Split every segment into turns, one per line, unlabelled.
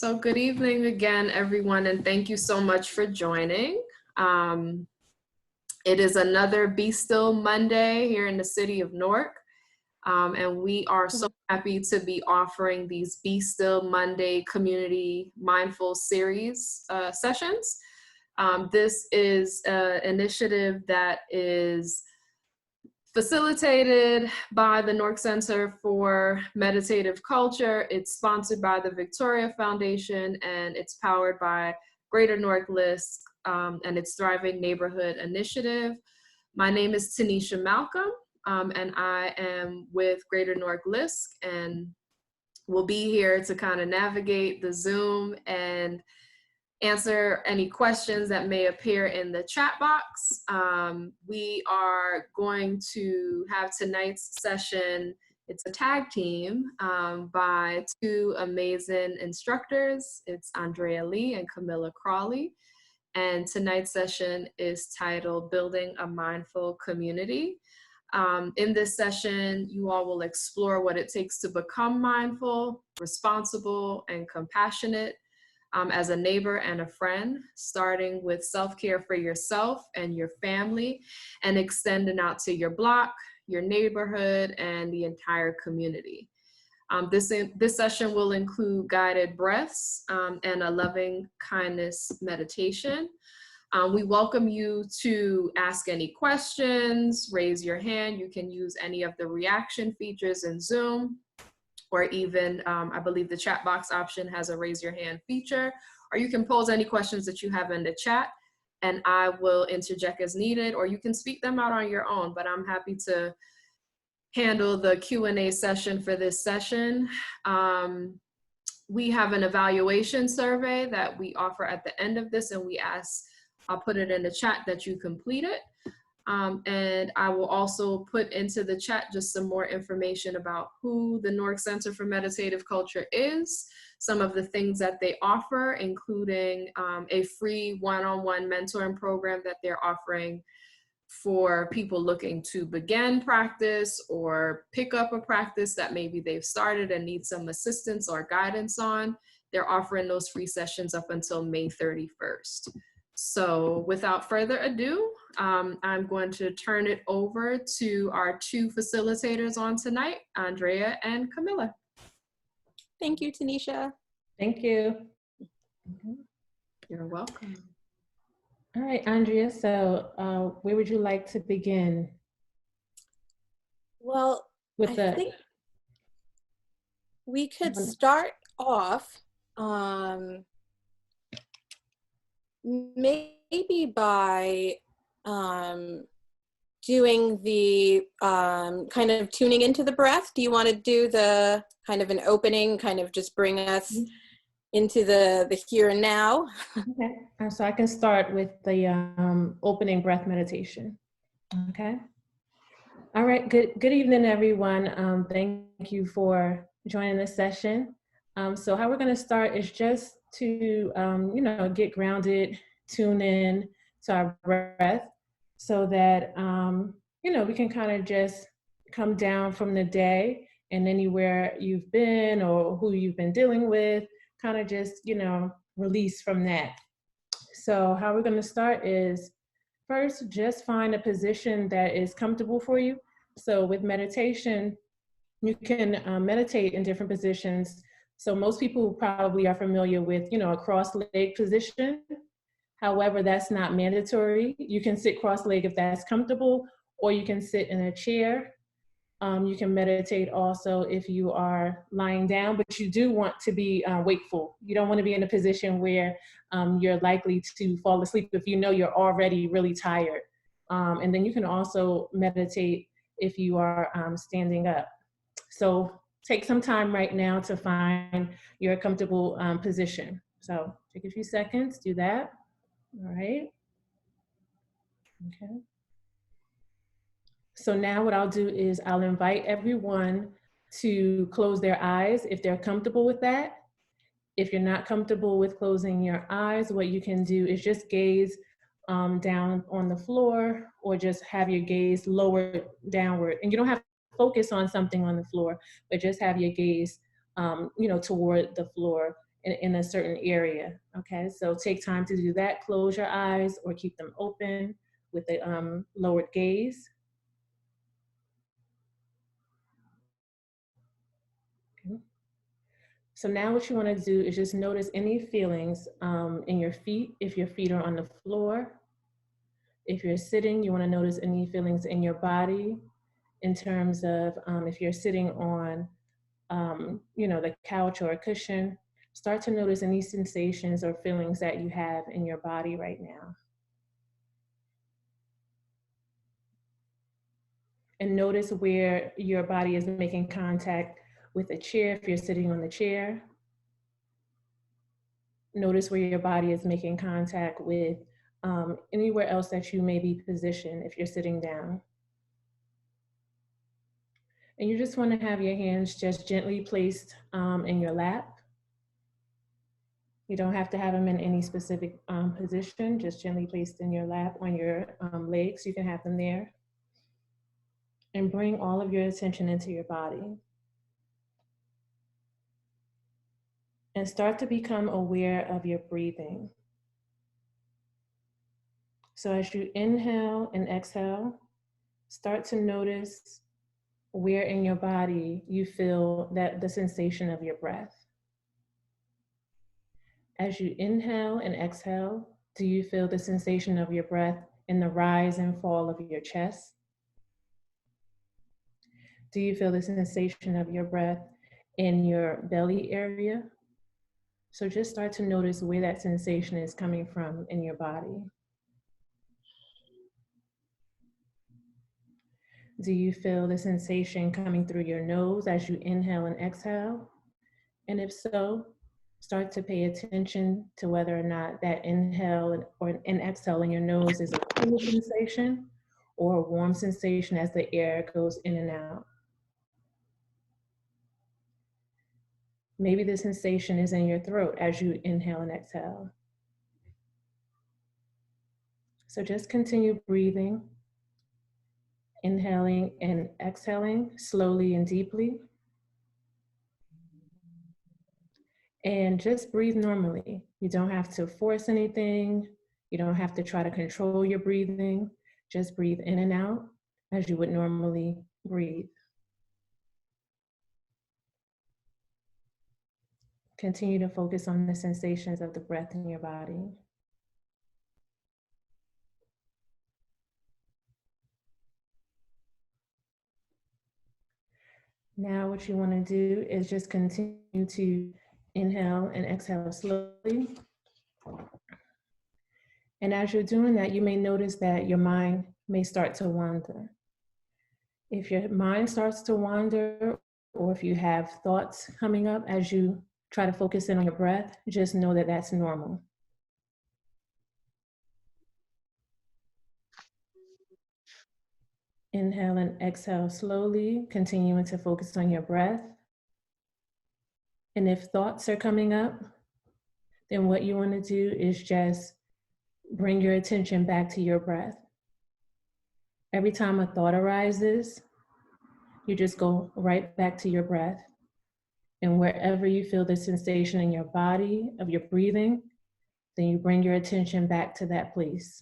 So good evening again, everyone, and thank you so much for joining. It is another Be Still Monday here in the city of Newark, and we are so happy to be offering these Be Still Monday Community Mindful Series sessions. This is an initiative that is facilitated by the Newark Center for Meditative Culture. It's sponsored by the Victoria Foundation, and it's powered by Greater Newark LISC and its Thriving Neighborhood Initiative. My name is Tanisha Malcolm, and I am with Greater Newark LISC, and we'll be here to kind of navigate the Zoom and answer any questions that may appear in the chat box. We are going to have tonight's session. It's a tag team by two amazing instructors. It's Andrea Lee and Kamilah Crawley. And tonight's session is titled Building a Mindful Community. In this session, you all will explore what it takes to become mindful, responsible, and compassionate as a neighbor and a friend, starting with self-care for yourself and your family, and extending out to your block, your neighborhood, and the entire community. This session will include guided breaths and a loving kindness meditation. We welcome you to ask any questions, raise your hand. You can use any of the reaction features in Zoom, or even, I believe the chat box option has a raise your hand feature, or you can pose any questions that you have in the chat and I will interject as needed, or you can speak them out on your own, but I'm happy to handle the Q&A session for this session. We have an evaluation survey that we offer at the end of this, and we ask, I'll put it in the chat that you complete it. And I will also put into the chat just some more information about who the Newark Center for Meditative Culture is, some of the things that they offer, including a free one-on-one mentoring program that they're offering for people looking to begin practice or pick up a practice that maybe they've started and need some assistance or guidance on. They're offering those free sessions up until May 31st. So without further ado, I'm going to turn it over to our two facilitators on tonight, Andrea and Kamilah.
Thank you, Tanisha.
Thank you.
You're welcome.
All right, Andrea, so where would you like to begin?
Well, I think we could start off maybe by doing the kind of tuning into the breath. Do you want to do the kind of an opening, kind of just bring us into the here and now?
Okay, so I can start with the opening breath meditation. Okay. All right, good evening, everyone. Thank you for joining this session. So how we're going to start is just to, get grounded, tune in to our breath so that, we can kind of just come down from the day and anywhere you've been or who you've been dealing with, kind of just, release from that. So how we're going to start is first, just find a position that is comfortable for you. So with meditation, you can meditate in different positions. So most people probably are familiar with, a cross-leg position. However, that's not mandatory. You can sit cross-legged if that's comfortable, or you can sit in a chair. You can meditate also if you are lying down, but you do want to be wakeful. You don't want to be in a position where you're likely to fall asleep if you know you're already really tired. And then you can also meditate if you are standing up. So take some time right now to find your comfortable position. So take a few seconds, do that. All right. Okay. So now what I'll do is I'll invite everyone to close their eyes if they're comfortable with that. If you're not comfortable with closing your eyes, what you can do is just gaze down on the floor, or just have your gaze lowered downward. And you don't have to focus on something on the floor, but just have your gaze, toward the floor. in a certain area. Okay, so take time to do that. Close your eyes or keep them open with a lowered gaze. Okay. So now what you want to do is just notice any feelings in your feet, if your feet are on the floor. If you're sitting, you want to notice any feelings in your body in terms of if you're sitting on the couch or a cushion. Start to notice any sensations or feelings that you have in your body right now. And notice where your body is making contact with a chair if you're sitting on the chair. Notice where your body is making contact with anywhere else that you may be positioned if you're sitting down. And you just want to have your hands just gently placed in your lap. You don't have to have them in any specific position, just gently placed in your lap on your legs. You can have them there. And bring all of your attention into your body. And start to become aware of your breathing. So as you inhale and exhale, start to notice where in your body you feel that the sensation of your breath. As you inhale and exhale, do you feel the sensation of your breath in the rise and fall of your chest? Do you feel the sensation of your breath in your belly area? So just start to notice where that sensation is coming from in your body. Do you feel the sensation coming through your nose as you inhale and exhale? And if so, start to pay attention to whether or not that inhale or an exhale in your nose is a cool sensation or a warm sensation as the air goes in and out. Maybe the sensation is in your throat as you inhale and exhale. So just continue breathing, inhaling and exhaling slowly and deeply. And just breathe normally. You don't have to force anything. You don't have to try to control your breathing. Just breathe in and out as you would normally breathe. Continue to focus on the sensations of the breath in your body. Now what you want to do is just continue to inhale and exhale slowly. And as you're doing that, you may notice that your mind may start to wander. If your mind starts to wander, or if you have thoughts coming up as you try to focus in on your breath, just know that that's normal. Inhale and exhale slowly, continuing to focus on your breath. And if thoughts are coming up, then what you want to do is just bring your attention back to your breath. Every time a thought arises, you just go right back to your breath. And wherever you feel the sensation in your body of your breathing, then you bring your attention back to that place.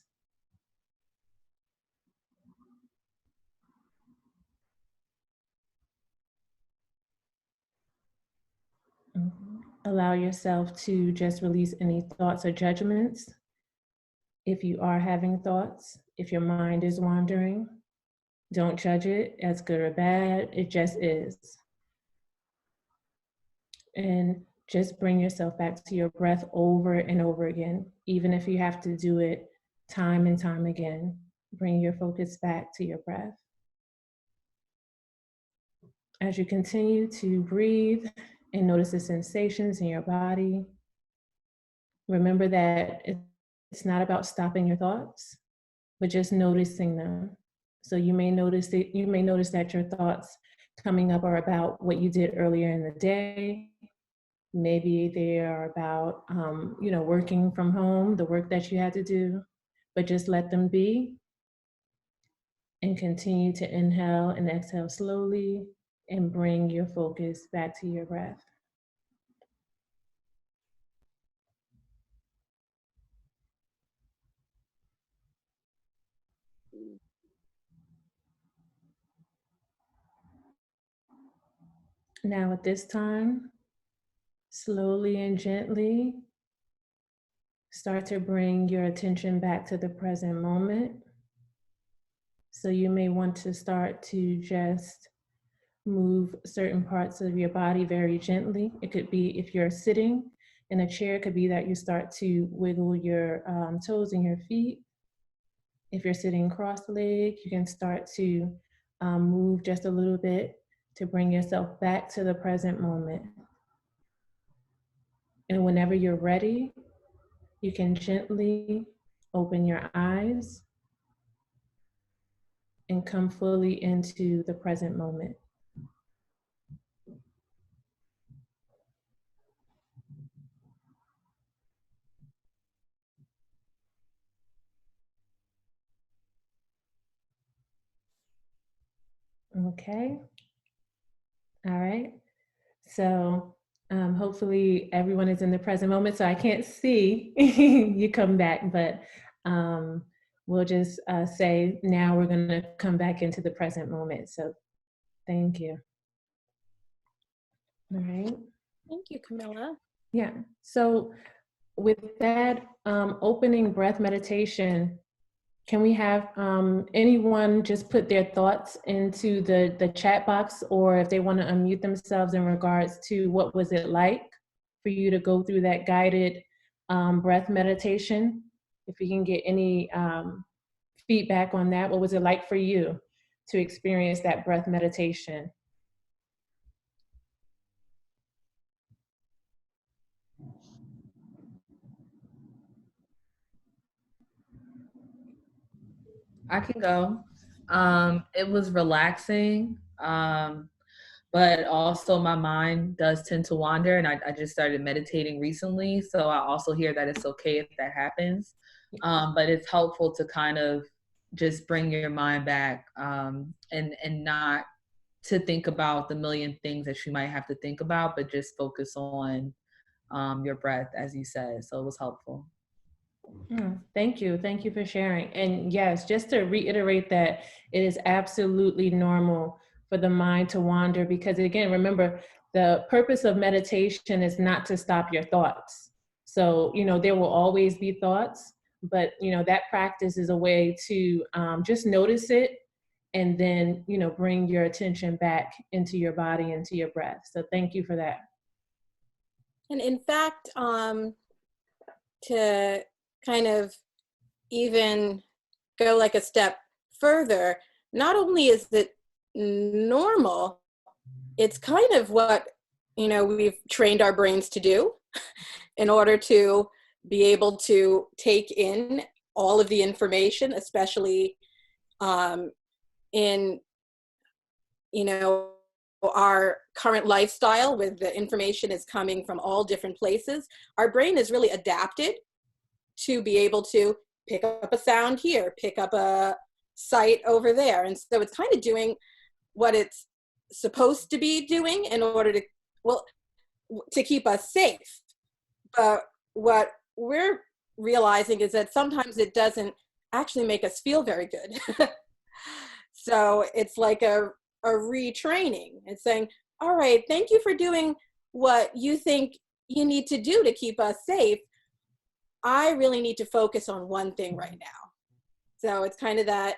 Allow yourself to just release any thoughts or judgments. If you are having thoughts, if your mind is wandering, don't judge it as good or bad, it just is. And just bring yourself back to your breath over and over again, even if you have to do it time and time again. Bring your focus back to your breath. As you continue to breathe and notice the sensations in your body, remember that it's not about stopping your thoughts, but just noticing them. So you may notice that your thoughts coming up are about what you did earlier in the day. Maybe they are about working from home, the work that you had to do, but just let them be and continue to inhale and exhale slowly and bring your focus back to your breath. Now at this time, slowly and gently, start to bring your attention back to the present moment. So you may want to start to just move certain parts of your body very gently. It could be if you're sitting in a chair, it could be that you start to wiggle your toes in your feet. If you're sitting cross-legged, you can start to move just a little bit to bring yourself back to the present moment. And whenever you're ready, you can gently open your eyes and come fully into the present moment. Okay. All right. So hopefully everyone is in the present moment. So I can't see you come back, but we'll just say now we're going to come back into the present moment. So thank you. All right.
Thank you, Kamilah.
Yeah. So with that opening breath meditation, can we have anyone just put their thoughts into the chat box, or if they want to unmute themselves in regards to what was it like for you to go through that guided breath meditation? If you can get any feedback on that, what was it like for you to experience that breath meditation?
I can go. It was relaxing, but also my mind does tend to wander, and I just started meditating recently, so I also hear that it's okay if that happens. But it's helpful to kind of just bring your mind back and not to think about the million things that you might have to think about, but just focus on your breath, as you said. So it was helpful.
Thank you. Thank you for sharing. And yes, just to reiterate that it is absolutely normal for the mind to wander, because again, remember, the purpose of meditation is not to stop your thoughts. So, there will always be thoughts, but, that practice is a way to just notice it and then, bring your attention back into your body, into your breath. So thank you for that.
And in fact, to kind of even go like a step further, not only is it normal, it's kind of what, we've trained our brains to do in order to be able to take in all of the information, especially in, our current lifestyle, with the information is coming from all different places. Our brain is really adapted to be able to pick up a sound here, pick up a sight over there. And so it's kind of doing what it's supposed to be doing in order to keep us safe. But what we're realizing is that sometimes it doesn't actually make us feel very good. So it's like a retraining. It's saying, all right, thank you for doing what you think you need to do to keep us safe. I really need to focus on one thing right now. So it's kind of that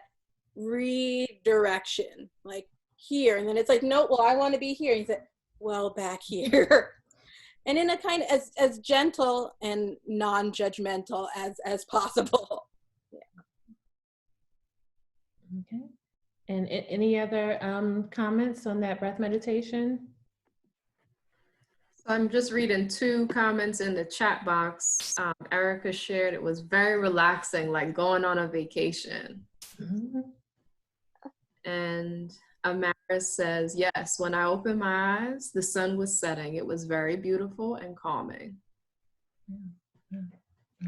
redirection, like here. And then it's like, no, well, I want to be here. And you say, well, back here. And in a kind of as gentle and non-judgmental as possible. Yeah.
Okay. And any other comments on that breath meditation?
So I'm just reading 2 comments in the chat box. Erica shared it was very relaxing, like going on a vacation.
Mm-hmm.
And Amaris says, yes, when I opened my eyes, the sun was setting. It was very beautiful and calming.
All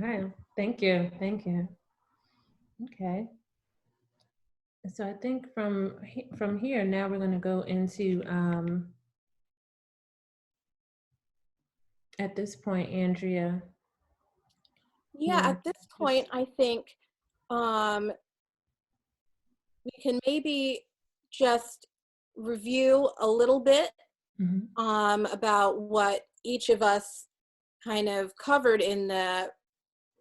right. Thank you. Thank you. Okay. So I think from here, now we're going to go into, at this point, Andrea.
Yeah, at this point, I think we can maybe just review a little bit about what each of us kind of covered in the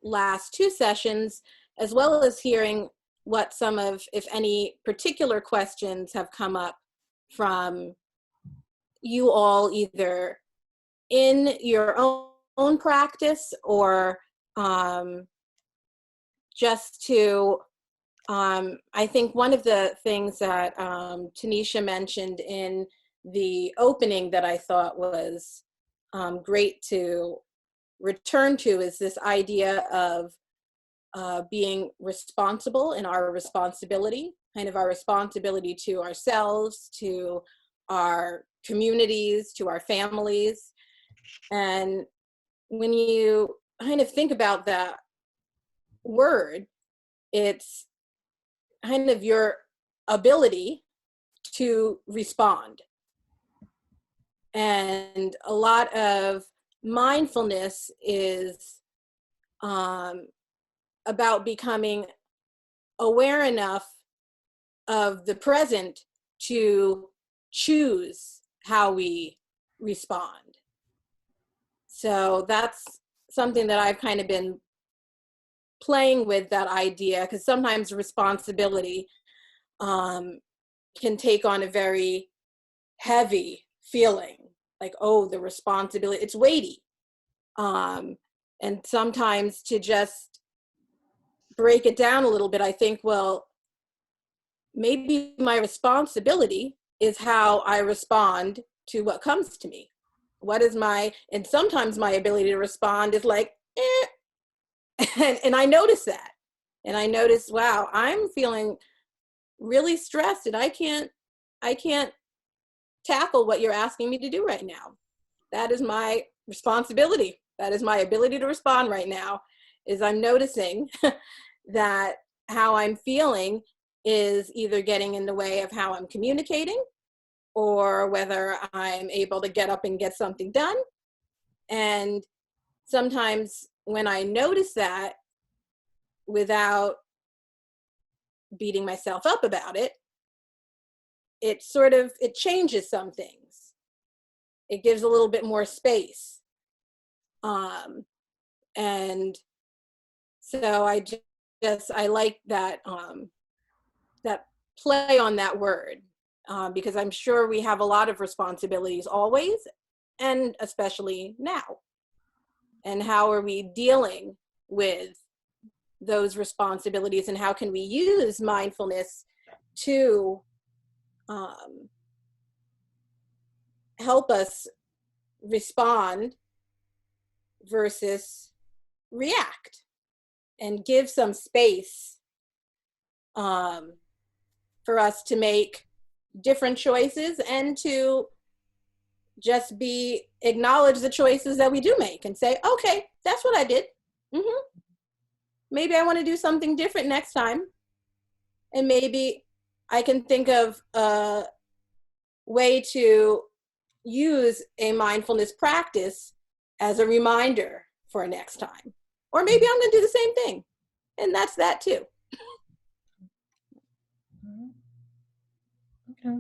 last 2 sessions, as well as hearing what some of, if any, particular questions have come up from you all, either in your own practice or just to, I think one of the things that Tanisha mentioned in the opening that I thought was great to return to is this idea of being responsible and our responsibility, kind of our responsibility to ourselves, to our communities, to our families. And when you kind of think about that word, it's kind of your ability to respond. And a lot of mindfulness is about becoming aware enough of the present to choose how we respond. So that's something that I've kind of been playing with, that idea, because sometimes responsibility can take on a very heavy feeling, like, oh, the responsibility, it's weighty. And sometimes to just break it down a little bit, I think, well, maybe my responsibility is how I respond to what comes to me. What is and sometimes my ability to respond is like, and I notice that. And I notice, wow, I'm feeling really stressed and I can't tackle what you're asking me to do right now. That is my responsibility. That is my ability to respond right now, is I'm noticing that how I'm feeling is either getting in the way of how I'm communicating, or whether I'm able to get up and get something done. And sometimes when I notice that, without beating myself up about it, it changes some things. It gives a little bit more space. And so I like that, that play on that word, because I'm sure we have a lot of responsibilities always, and especially now. And how are we dealing with those responsibilities, and how can we use mindfulness to help us respond versus react, and give some space for us to make different choices, and to just acknowledge the choices that we do make and say, okay, that's what I did. Maybe I want to do something different next time. And maybe I can think of a way to use a mindfulness practice as a reminder for next time. Or maybe I'm going to do the same thing. And that's that too.
Okay.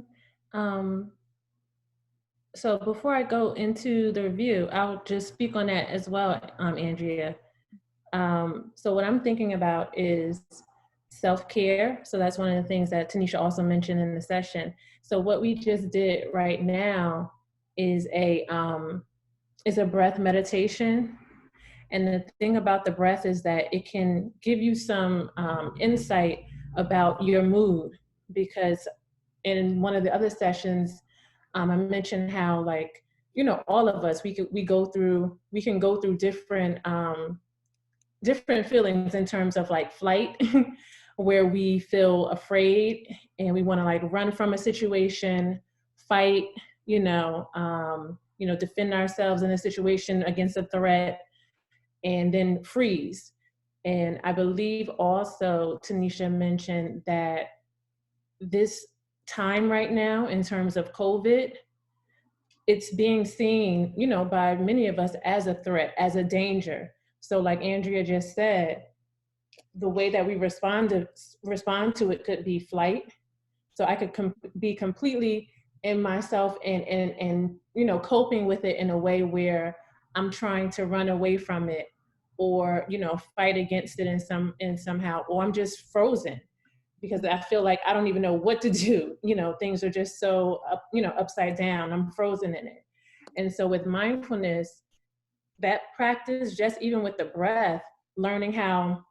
So before I go into the review, I'll just speak on that as well, Andrea. So what I'm thinking about is self-care. So that's one of the things that Tanisha also mentioned in the session. So what we just did right now is a breath meditation. And the thing about the breath is that it can give you some insight about your mood, because in one of the other sessions, I mentioned how, like, all of us, we can go through different different feelings in terms of like flight, where we feel afraid and we want to like run from a situation, fight, defend ourselves in a situation against a threat, and then freeze. And I believe also Tanisha mentioned that this time right now, in terms of COVID, it's being seen, by many of us as a threat, as a danger. So like Andrea just said, the way that we respond to it could be flight. So I could be completely in myself and coping with it in a way where I'm trying to run away from it, or, fight against it in somehow, or I'm just frozen because I feel like I don't even know what to do. Things are just so upside down. I'm frozen in it. And so with mindfulness, that practice, just even with the breath, learning how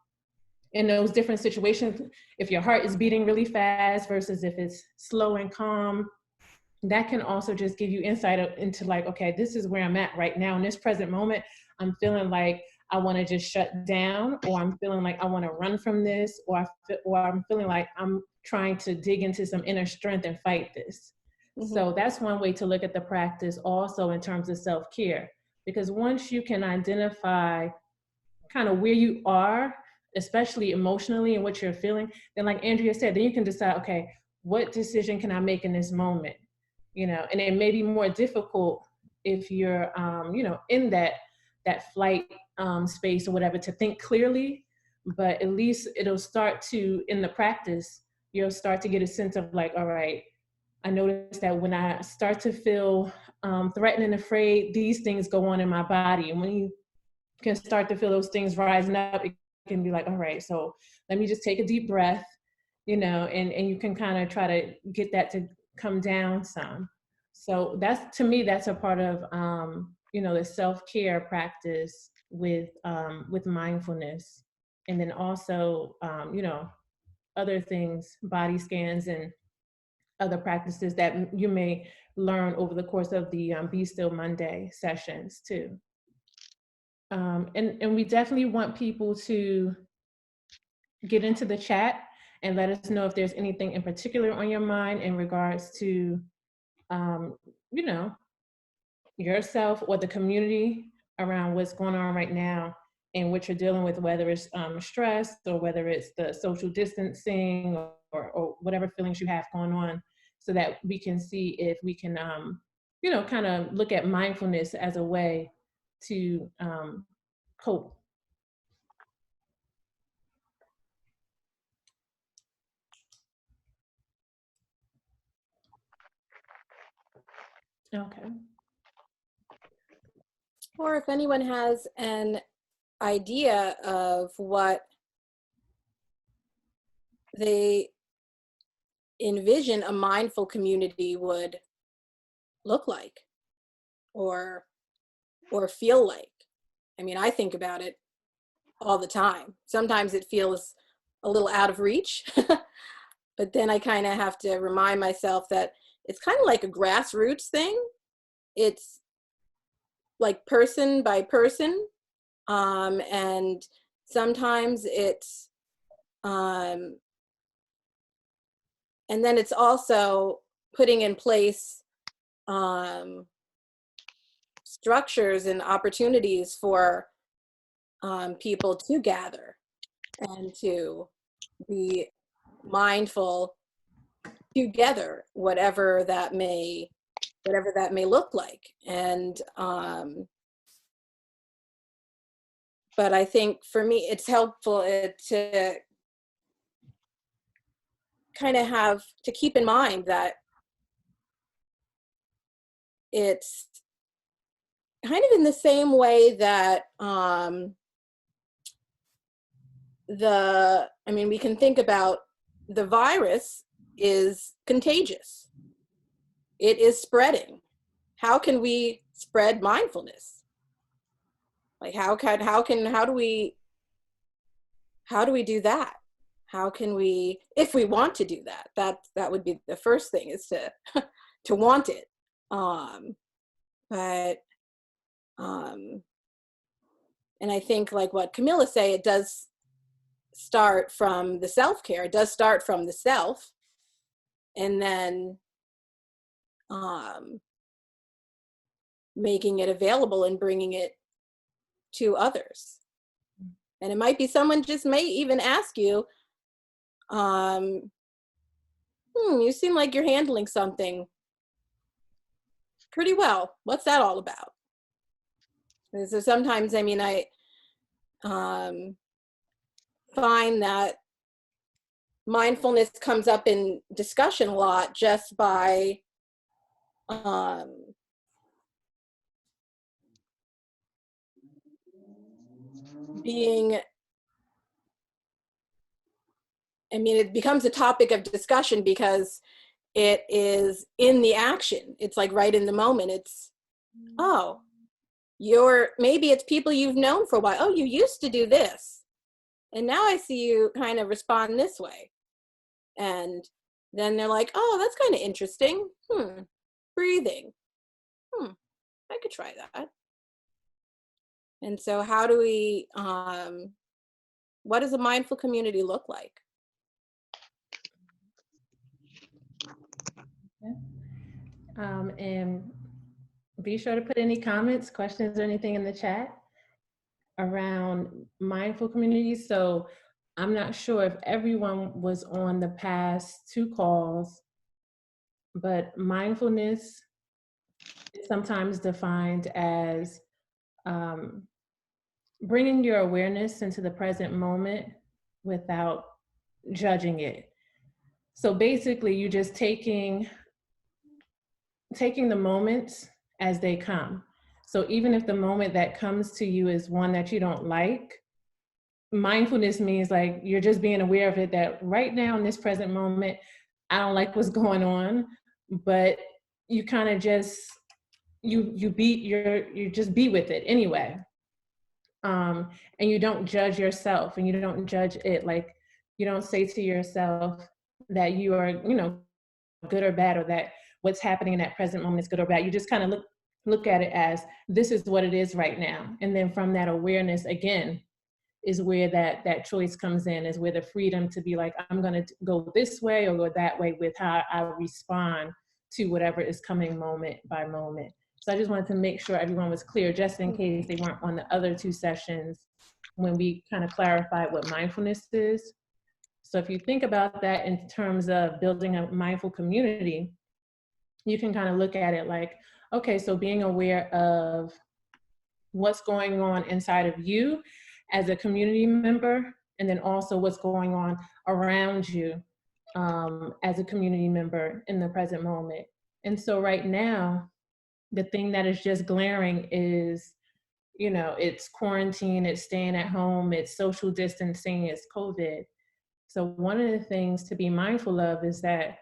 in those different situations, if your heart is beating really fast versus if it's slow and calm, that can also just give you insight into like, okay, this is where I'm at right now. In this present moment, I'm feeling like I want to just shut down, or I'm feeling like I want to run from this, or I'm feeling like I'm trying to dig into some inner strength and fight this. Mm-hmm. So that's one way to look at the practice also in terms of self-care, because once you can identify kind of where you are, especially emotionally and what you're feeling, then like Andrea said, then you can decide, okay, what decision can I make in this moment? And it may be more difficult if you're, in that flight space or whatever, to think clearly, but at least it'll start to, in the practice, you'll start to get a sense of like, all right, I noticed that when I start to feel threatened and afraid, these things go on in my body. And when you can start to feel those things rising up, it can be like, all right, so let me just take a deep breath, and you can kind of try to get that to come down some. So that's, to me, that's a part of, the self-care practice with mindfulness. And then also, other things, body scans and other practices that you may learn over the course of the Be Still Monday sessions too. And we definitely want people to get into the chat and let us know if there's anything in particular on your mind in regards to, yourself or the community around what's going on right now and what you're dealing with, whether it's stress or whether it's the social distancing or whatever feelings you have going on, so that we can see if we can, kind of look at mindfulness as a way to cope. Okay.
Or if anyone has an idea of what they envision a mindful community would look like or feel like. I mean, I think about it all the time. Sometimes it feels a little out of reach, but then I kind of have to remind myself that it's kind of like a grassroots thing. It's like person by person, and sometimes it's, and then it's also putting in place structures and opportunities for people to gather and to be mindful together, whatever that may look like. And but I think for me, it's helpful to kind of have to keep in mind that it's kind of in the same way that we can think about the virus is contagious. It is spreading. How can we spread mindfulness? Like how do we do that? How can we, if we want to do that, that would be the first thing, is to want it. And I think, like what Kamilah say, it does start from the self-care. It does start from the self, and then making it available and bringing it to others. And it might be someone just may even ask you, you seem like you're handling something pretty well. What's that all about? And so sometimes, I find that mindfulness comes up in discussion a lot just by being, I mean, it becomes a topic of discussion because it is in the action. It's like right in the moment. It's, oh, maybe it's people you've known for a while. Oh, you used to do this. And now I see you kind of respond this way. And then they're like, oh, that's kind of interesting. Breathing. I could try that. And so how do we, what does a mindful community look like?
And be sure to put any comments, questions, or anything in the chat around mindful communities. So I'm not sure if everyone was on the past 2 calls, but mindfulness is sometimes defined as bringing your awareness into the present moment without judging it. So basically, you're just taking the moments as they come. So even if the moment that comes to you is one that you don't like, mindfulness means like you're just being aware of it, that right now in this present moment, I don't like what's going on, but you kind of just, you just be with it anyway. And you don't judge yourself and you don't judge it. Like you don't say to yourself that you are, good or bad, or that what's happening in that present moment is good or bad. You just kind of look at it as this is what it is right now. And then from that awareness, again, is where that choice comes in, is where the freedom to be like, I'm going to go this way or go that way with how I respond to whatever is coming moment by moment. So I just wanted to make sure everyone was clear, just in case they weren't on the other 2 sessions when we kind of clarified what mindfulness is. So if you think about that in terms of building a mindful community, you can kind of look at it like, okay, so being aware of what's going on inside of you as a community member, and then also what's going on around you as a community member in the present moment. And so right now, the thing that is just glaring is, it's quarantine, it's staying at home, it's social distancing, it's COVID. So one of the things to be mindful of is that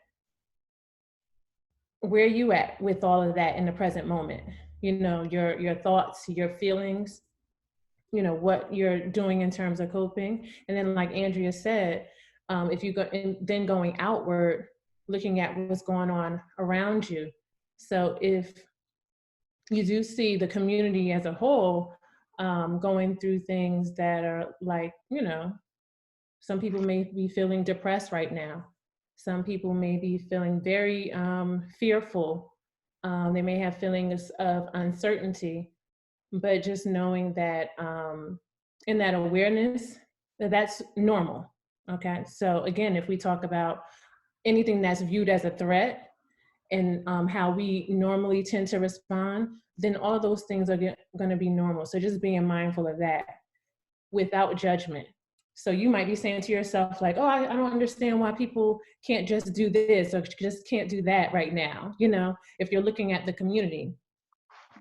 where you at with all of that in the present moment, your thoughts, your feelings, what you're doing in terms of coping. And then like Andrea said, if you go and then going outward, looking at what's going on around you. So if you do see the community as a whole going through things that are like, some people may be feeling depressed right now. Some people may be feeling very fearful. They may have feelings of uncertainty, but just knowing that in that awareness, that's normal, okay? So again, if we talk about anything that's viewed as a threat and how we normally tend to respond, then all of those things are gonna be normal. So just being mindful of that without judgment. So you might be saying to yourself like, oh, I don't understand why people can't just do this or just can't do that right now, if you're looking at the community.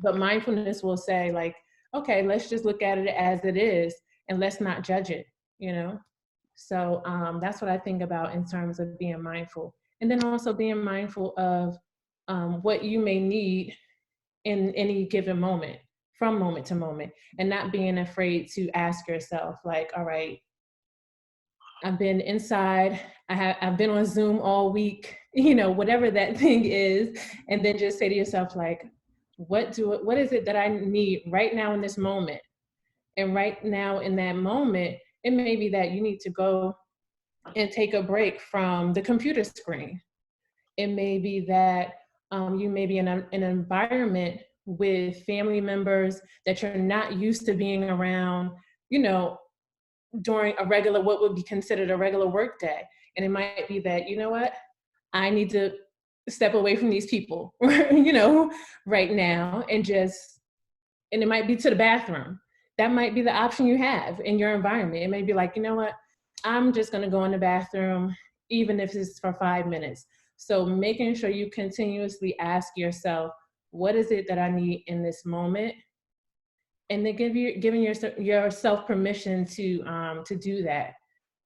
But mindfulness will say like, okay, let's just look at it as it is and let's not judge it, So that's what I think about in terms of being mindful. And then also being mindful of what you may need in any given moment, from moment to moment, and not being afraid to ask yourself like, all right, I've been inside, I've been on Zoom all week, whatever that thing is, and then just say to yourself like, what is it that I need right now in this moment? And right now in that moment, it may be that you need to go and take a break from the computer screen. It may be that you may be in an environment with family members that you're not used to being around, during a regular, what would be considered a regular work day. And it might be that, I need to step away from these people, right now, and it might be to the bathroom. That might be the option you have in your environment. It may be like, I'm just gonna go in the bathroom, even if it's for 5 minutes. So making sure you continuously ask yourself, what is it that I need in this moment? and then giving yourself permission to do that,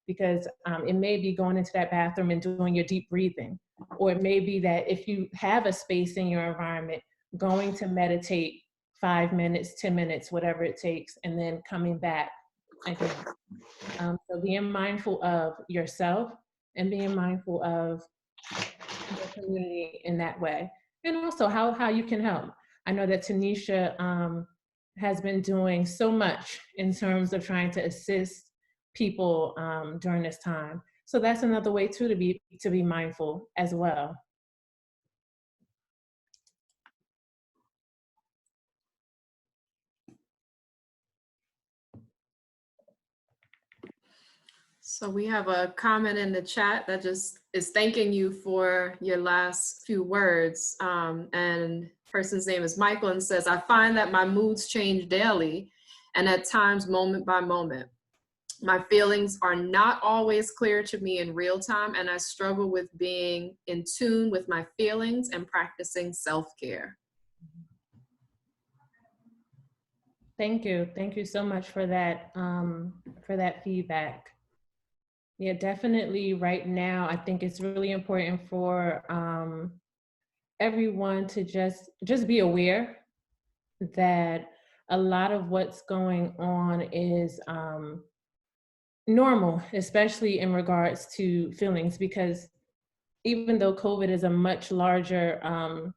because it may be going into that bathroom and doing your deep breathing, or it may be that if you have a space in your environment, going to meditate 5 minutes, 10 minutes, whatever it takes, and then coming back again. So being mindful of yourself and being mindful of the community in that way, and also how you can help. I know that Tanisha has been doing so much in terms of trying to assist people during this time. So that's another way too to be mindful as well.
So we have a comment in the chat that just is thanking you for your last few words. And person's name is Michael and says, I find that my moods change daily and at times moment by moment. My feelings are not always clear to me in real time, and I struggle with being in tune with my feelings and practicing self-care.
Thank you. Thank you so much for that feedback. Yeah, definitely right now, I think it's really important for everyone to just be aware that a lot of what's going on is normal, especially in regards to feelings, because even though COVID is a much larger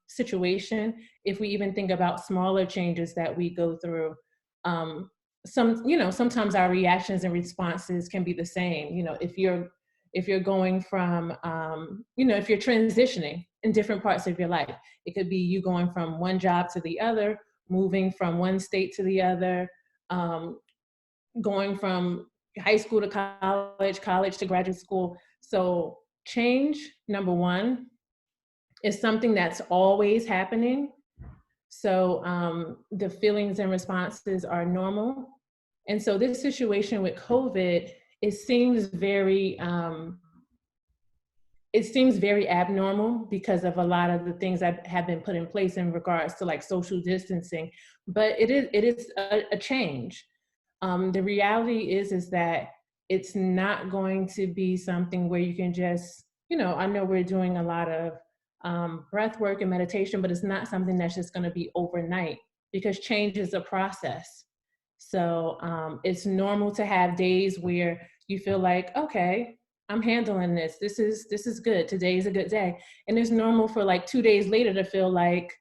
situation, if we even think about smaller changes that we go through, sometimes our reactions and responses can be the same. If you're going from, if you're transitioning in different parts of your life, it could be you going from one job to the other, moving from one state to the other, going from high school to college to graduate school. So change, number one, is something that's always happening. So the feelings and responses are normal. And so this situation with COVID, it seems very abnormal because of a lot of the things that have been put in place in regards to like social distancing, but it is a change. The reality is that it's not going to be something where you can just, I know we're doing a lot of breath work and meditation, but it's not something that's just going to be overnight, because change is a process. So it's normal to have days where you feel like, okay, I'm handling this. This is good. Today's a good day. And it's normal for like 2 days later to feel like,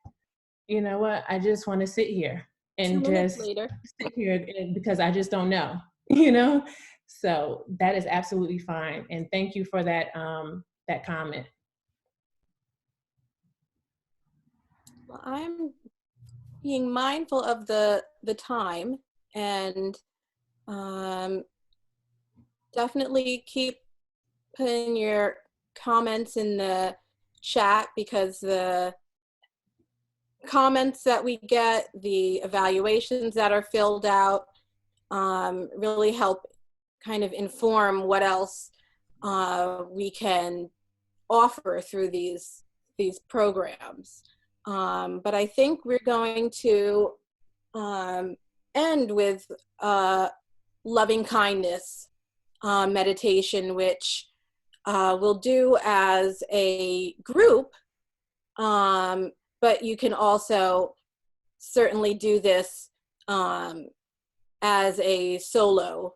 you know what, I just want to sit here and
2 minutes
just
later.
sit here because I just don't know, So that is absolutely fine. And thank you for that comment.
Well, I'm being mindful of the time, and definitely keep putting your comments in the chat, because the comments that we get, the evaluations that are filled out, really help kind of inform what else we can offer through these programs. But I think we're going to end with Lovingkindness meditation, which we'll do as a group, but you can also certainly do this as a solo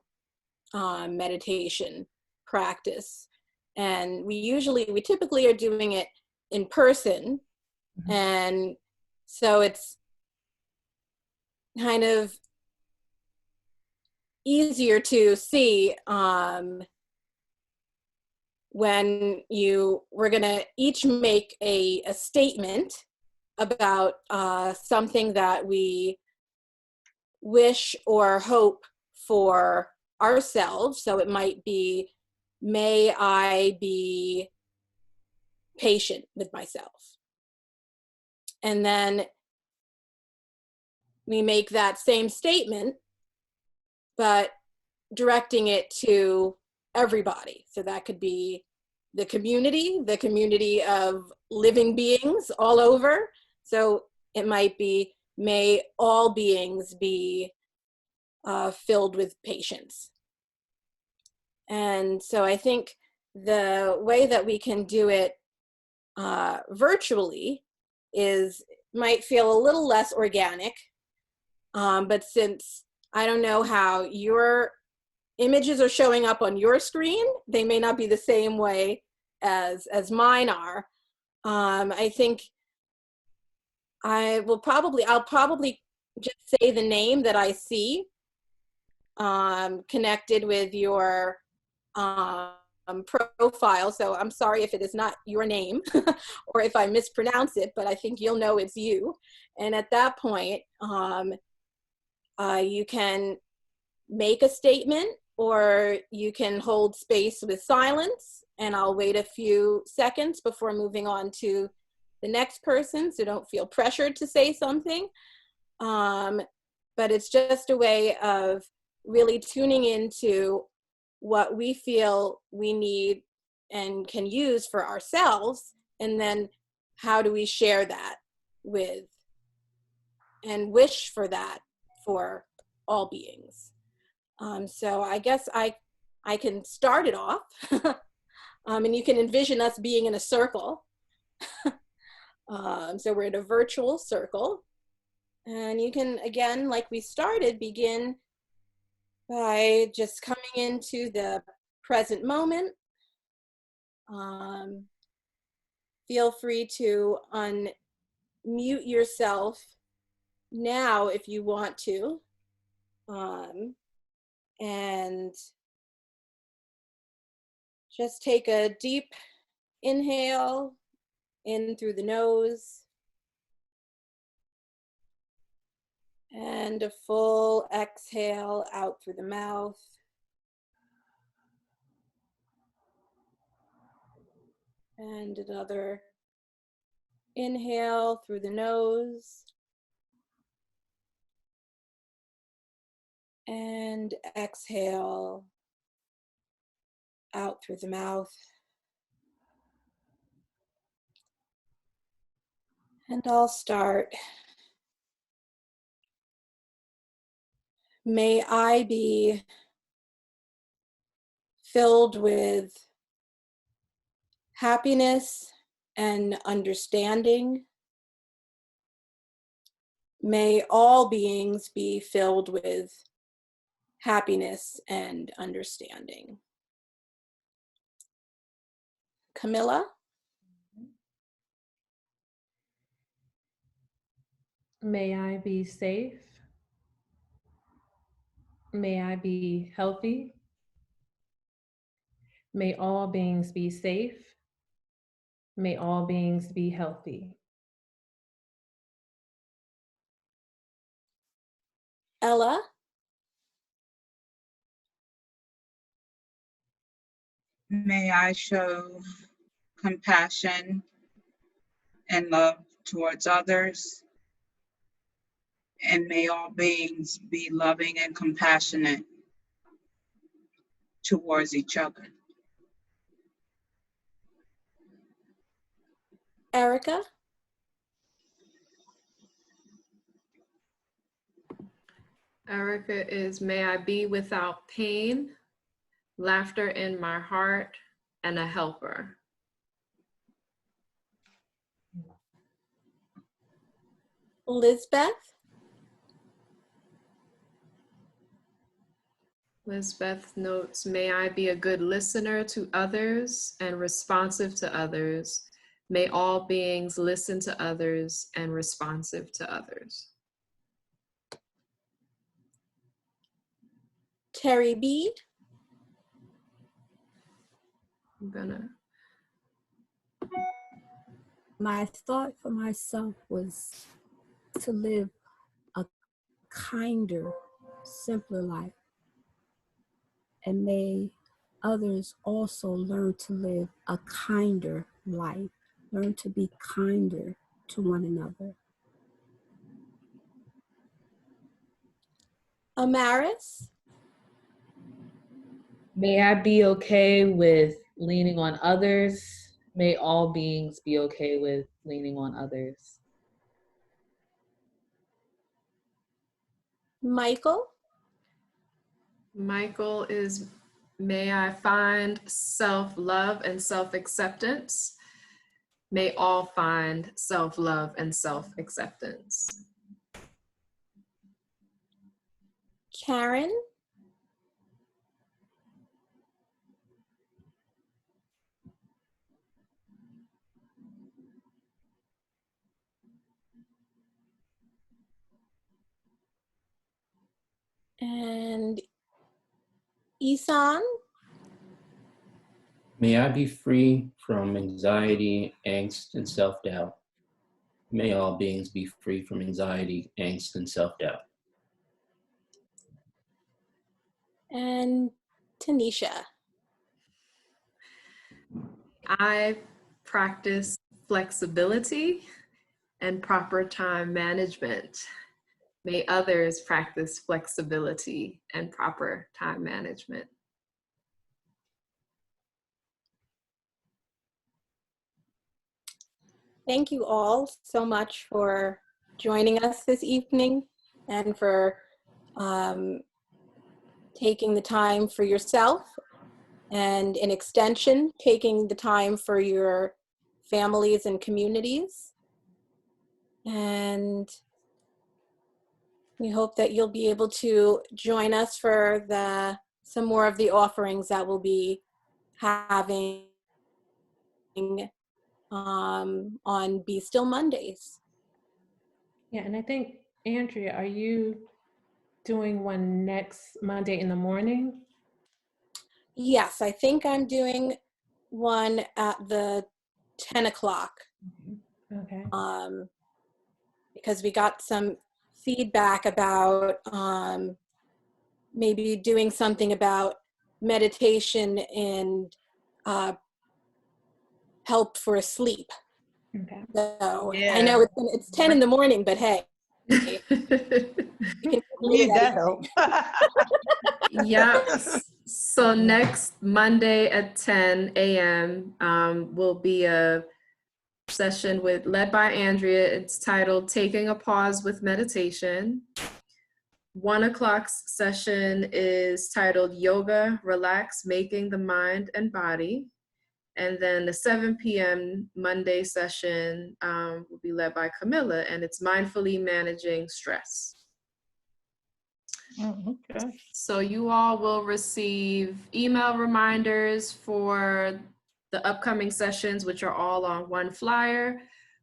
meditation practice. And we typically are doing it in person. Mm-hmm. And so it's kind of easier to see when we're gonna each make a statement about something that we wish or hope for ourselves. So it might be, may I be patient with myself. And then we make that same statement, but directing it to everybody. So that could be the community of living beings all over. So it might be, may all beings be filled with patience. And so I think the way that we can do it virtually might feel a little less organic, but since I don't know how your images are showing up on your screen, they may not be the same way as mine are. I think I'll probably just say the name that I see connected with your profile. So I'm sorry if it is not your name or if I mispronounce it, but I think you'll know it's you. And at that point, you can make a statement or you can hold space with silence, and I'll wait a few seconds before moving on to the next person, so don't feel pressured to say something. But it's just a way of really tuning into what we feel we need and can use for ourselves, and then how do we share that with and wish for that for all beings. So I guess I can start it off, and you can envision us being in a circle. So we're in a virtual circle, and you can, again, like we started, begin by just coming into the present moment. Feel free to unmute yourself now if you want to. And just take a deep inhale in through the nose and a full exhale out through the mouth. And another inhale through the nose and exhale out through the mouth. And I'll start. May I be filled with happiness and understanding. May all beings be filled with happiness and understanding. Kamilah?
May I be safe. May I be healthy. May all beings be safe. May all beings be healthy.
Ella?
May I show compassion and love towards others. And may all beings be loving and compassionate towards each other.
Erica?
Erica is, may I be without pain, laughter in my heart, and a helper.
Lisbeth?
Lisbeth notes, may I be a good listener to others and responsive to others. May all beings listen to others and responsive to others.
Terry B?
I'm gonna.
My thought for myself was to live a kinder, simpler life. And may others also learn to live a kinder life, learn to be kinder to one another.
Amaris?
May I be okay with leaning on others. May all beings be okay with leaning on others.
Michael?
Michael is, may I find self-love and self-acceptance. May all find self-love and self-acceptance.
Karen? And Isan?
May I be free from anxiety, angst, and self-doubt. May all beings be free from anxiety, angst, and self-doubt.
And Tanisha?
I practice flexibility and proper time management. May others practice flexibility and proper time management.
Thank you all so much for joining us this evening and for taking the time for yourself, and in extension, taking the time for your families and communities. And we hope that you'll be able to join us for some more of the offerings that we'll be having on Be Still Mondays.
Yeah, and I think, Andrea, are you doing one next Monday in the morning?
Yes, I think I'm doing one at the 10 o'clock.
Okay.
Because we got some feedback about maybe doing something about meditation and help for sleep.
Okay.
So
Yeah.
I know it's 10 in the morning, but hey. You can
Need that help.
Yep. So next Monday at 10 a.m. Will be a session led by Andrea. It's titled Taking a Pause with Meditation. 1 o'clock's session is titled Yoga, Relax, Making the Mind and Body. And then the 7 p.m. Monday session will be led by Kamilah, and it's Mindfully Managing Stress.
Oh, okay.
So you all will receive email reminders for the upcoming sessions, which are all on one flyer.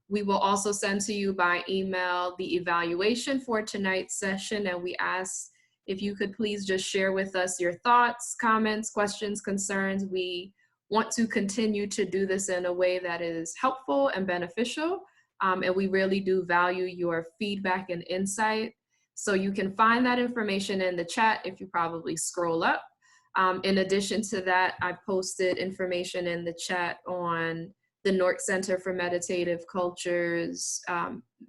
We will also send to you by email the evaluation for tonight's session, and we ask if you could please just share with us your thoughts, comments, questions, concerns. We want to continue to do this in a way that is helpful and beneficial, and we really do value your feedback and insight. So you can find that information in the chat if you probably scroll up. In addition to that, I posted information in the chat on the Newark Center for Meditative Culture's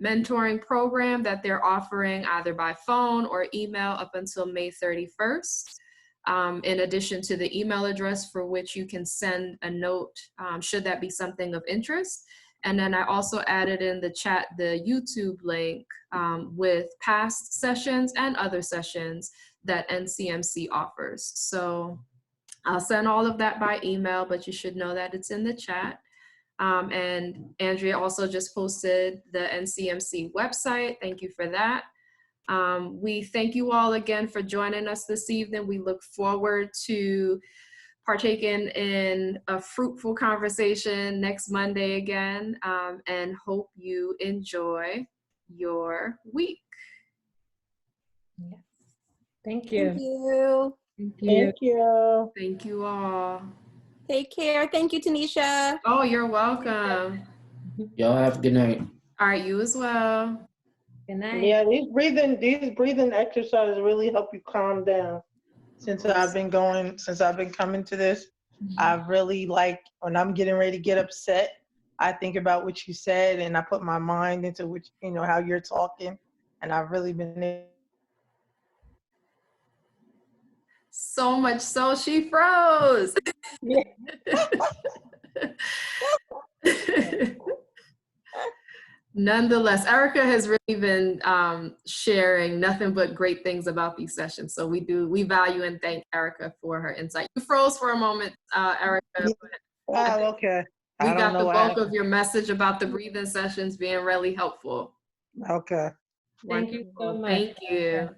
mentoring program that they're offering either by phone or email up until May 31st. In addition to the email address for which you can send a note, should that be something of interest. And then I also added in the chat the YouTube link with past sessions and other sessions that NCMC offers. So I'll send all of that by email, but you should know that it's in the chat. And Andrea also just posted the NCMC website. Thank you for that. We thank you all again for joining us this evening. We look forward to partaking in a fruitful conversation next Monday again, and hope you enjoy your week.
Yes. Thank you.
Thank you.
Thank you.
Thank you.
Thank you all.
Take care. Thank you, Tanisha.
Oh, you're welcome.
Y'all have a good night.
All right, you as well.
Good night.
Yeah, these breathing exercises really help you calm down. Since I've been coming to this, I've really when I'm getting ready to get upset, I think about what you said and I put my mind into which, how you're talking, and I've really been
So much so she froze. Nonetheless, Erica has really been sharing nothing but great things about these sessions. So we value and thank Erica for her insight. You froze for a moment, Erica, but
Oh, okay.
we
I don't
got
know
the
what
bulk
happened.
of your message about the breathing sessions being really helpful.
Okay.
Thank you so
Wonderful.
much.
Thank you.